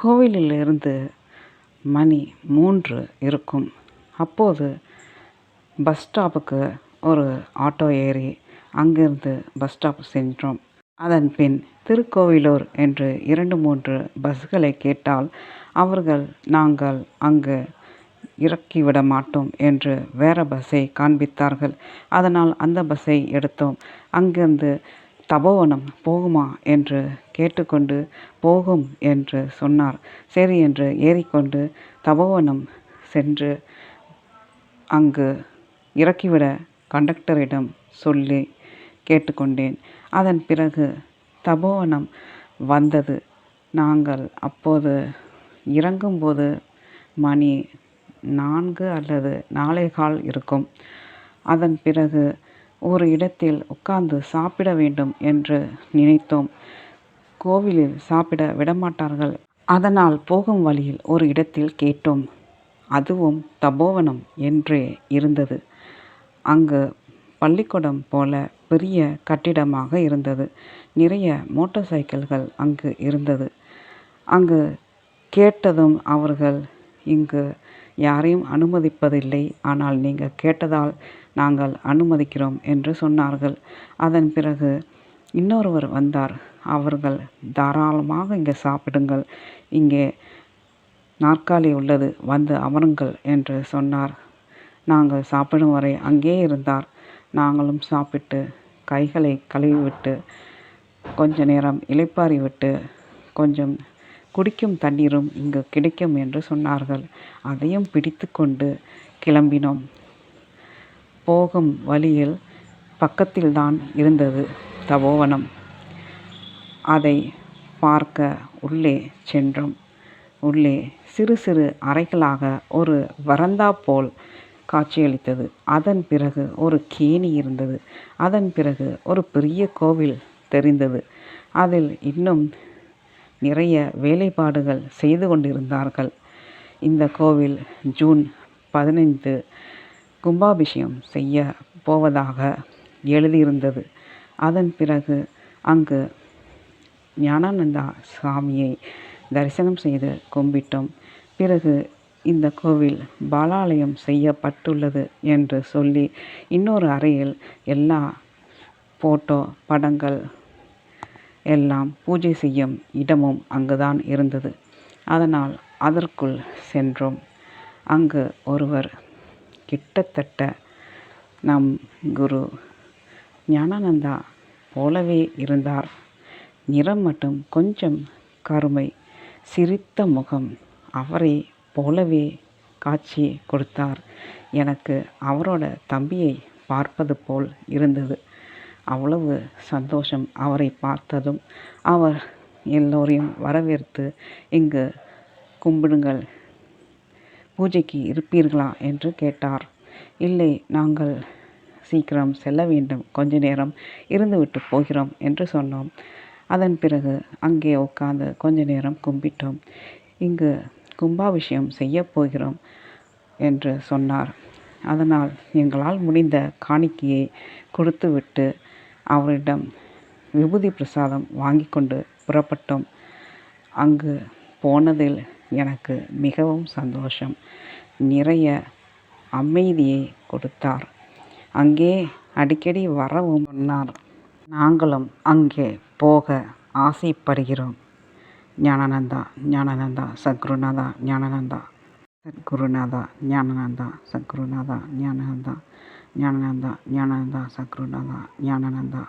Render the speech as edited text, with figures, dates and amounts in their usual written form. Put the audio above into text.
கோவிலிலிருந்து மணி 3 இருக்கும். அப்போது பஸ் ஸ்டாப்புக்கு ஒரு ஆட்டோ ஏறி அங்கிருந்து பஸ் ஸ்டாப் சென்றோம். அதன் பின் திருக்கோவிலூர் என்று 2, 3 பஸ்களை கேட்டால் அவர்கள் நாங்கள் அங்கு இறக்கிவிட மாட்டோம் என்று வேற பஸ்ஸை காண்பித்தார்கள். அதனால் அந்த பஸ்ஸை எடுத்தோம். அங்கிருந்து தபோவனம் போகுமா என்று கேட்டுக்கொண்டு போகும் என்று சொன்னார். சரி என்று ஏறிக்கொண்டு தபோவனம் சென்று அங்கு இறக்கிவிட கண்டக்டரிடம் சொல்லி கேட்டுக்கொண்டேன். அதன் பிறகு தபோவனம் வந்தது. நாங்கள் அப்போது இறங்கும்போது மணி 4 அல்லது 4:15 இருக்கும். அதன் பிறகு ஒரு இடத்தில் உட்கார்ந்து சாப்பிட வேண்டும் என்று நினைத்தோம். கோவிலில் சாப்பிட விடமாட்டார்கள். அதனால் போகும் வழியில் ஒரு இடத்தில் கேட்டோம். அதுவும் தபோவனம் என்றே இருந்தது. அங்கு பள்ளிக்கூடம் போல பெரிய கட்டிடமாக இருந்தது. நிறைய மோட்டார் சைக்கிள்கள் அங்கு இருந்தது. அங்கு கேட்டதும் அவர்கள் இங்கு யாரையும் அனுமதிப்பதில்லை. ஆனால் நீங்கள் கேட்டதால் நாங்கள் அனுமதிக்கிறோம் என்று சொன்னார்கள். அதன் பிறகு இன்னொருவர் வந்தார். அவர்கள் தாராளமாக இங்கே சாப்பிடுங்கள், இங்கே நாற்காலி உள்ளது, வந்து அமருங்கள் என்று சொன்னார். நாங்கள் சாப்பிடும் வரை அங்கே இருந்தார். நாங்களும் சாப்பிட்டு கைகளை கழுவிவிட்டு கொஞ்ச நேரம் இளைப்பாறி விட்டு கொஞ்சம் குடிக்கும் தண்ணீரும் இங்கு கிடைக்கும் என்று சொன்னார்கள். அதையும் பிடித்து கொண்டு கிளம்பினோம். போகும் வழியில் பக்கத்தில்தான் இருந்தது தபோவனம். அதை பார்க்க உள்ளே சென்றோம். உள்ளே சிறு சிறு அறைகளாக ஒரு வரந்தா போல் காட்சியளித்தது. அதன் பிறகு ஒரு கேணி இருந்தது. அதன் பிறகு ஒரு பெரிய கோவில் தெரிந்தது. அதில் இன்னும் நிறைய வேலைப்பாடுகள் செய்து கொண்டிருந்தார்கள். இந்த கோவில் ஜூன் 15 கும்பாபிஷேகம் செய்ய போவதாக எழுதியிருந்தது. அதன் பிறகு அங்கு ஞானானந்தா சாமியை தரிசனம் செய்து கும்பிட்டோம். பிறகு இந்த கோவில் பாலாலயம் செய்யப்பட்டுள்ளது என்று சொல்லி இன்னொரு அறையில் எல்லா போட்டோ படங்கள் எல்லாம் பூஜை செய்யும் இடமும் அங்குதான் இருந்தது. அதனால் அதற்குள் சென்றோம். அங்கு ஒருவர் கிட்டத்தட்ட நம் குரு ஞானானந்தா போலவே இருந்தார். நிறம் மட்டும் கொஞ்சம் கருமை, சிரித்த முகம். அவரை போலவே காட்சி கொடுத்தார். எனக்கு அவரோட தம்பியை பார்ப்பது போல் இருந்தது. அவ்வளவு சந்தோஷம் அவரை பார்த்ததும். அவர் எல்லோரையும் வரவேற்று இங்கு கும்பிடுங்கள், பூஜைக்கு இருப்பீர்களா என்று கேட்டார். இல்லை, நாங்கள் சீக்கிரம் செல்ல வேண்டும், கொஞ்ச நேரம் இருந்துவிட்டு போகிறோம் என்று சொன்னோம். அதன் பிறகு அங்கே உட்கார்ந்து கொஞ்ச நேரம் கும்பிட்டோம். இங்கு கும்பாபிஷேகம் செய்ய போகிறோம் என்று சொன்னார். அதனால் எங்களால் முடிந்த காணிக்கையை கொடுத்துவிட்டு அவரிடம் விபூதி பிரசாதம் வாங்கி கொண்டு புறப்பட்டோம். அங்கு போனதில் எனக்கு மிகவும் சந்தோஷம். நிறைய அமைதியை கொடுத்தார். அங்கே அடிக்கடி வரவும் சொன்னார். நாங்களும் அங்கே போக ஆசைப்படுகிறோம். ஞானானந்தா, ஞானானந்தா, சத்குருநாதா, ஞானானந்தா, சத்குருநாதா, ஞானானந்தா, சத்குருநாதா, ஞானானந்தா, ஞானானந்தா, ஞானானந்தா, சத்குருநாதா, ஞானானந்தா.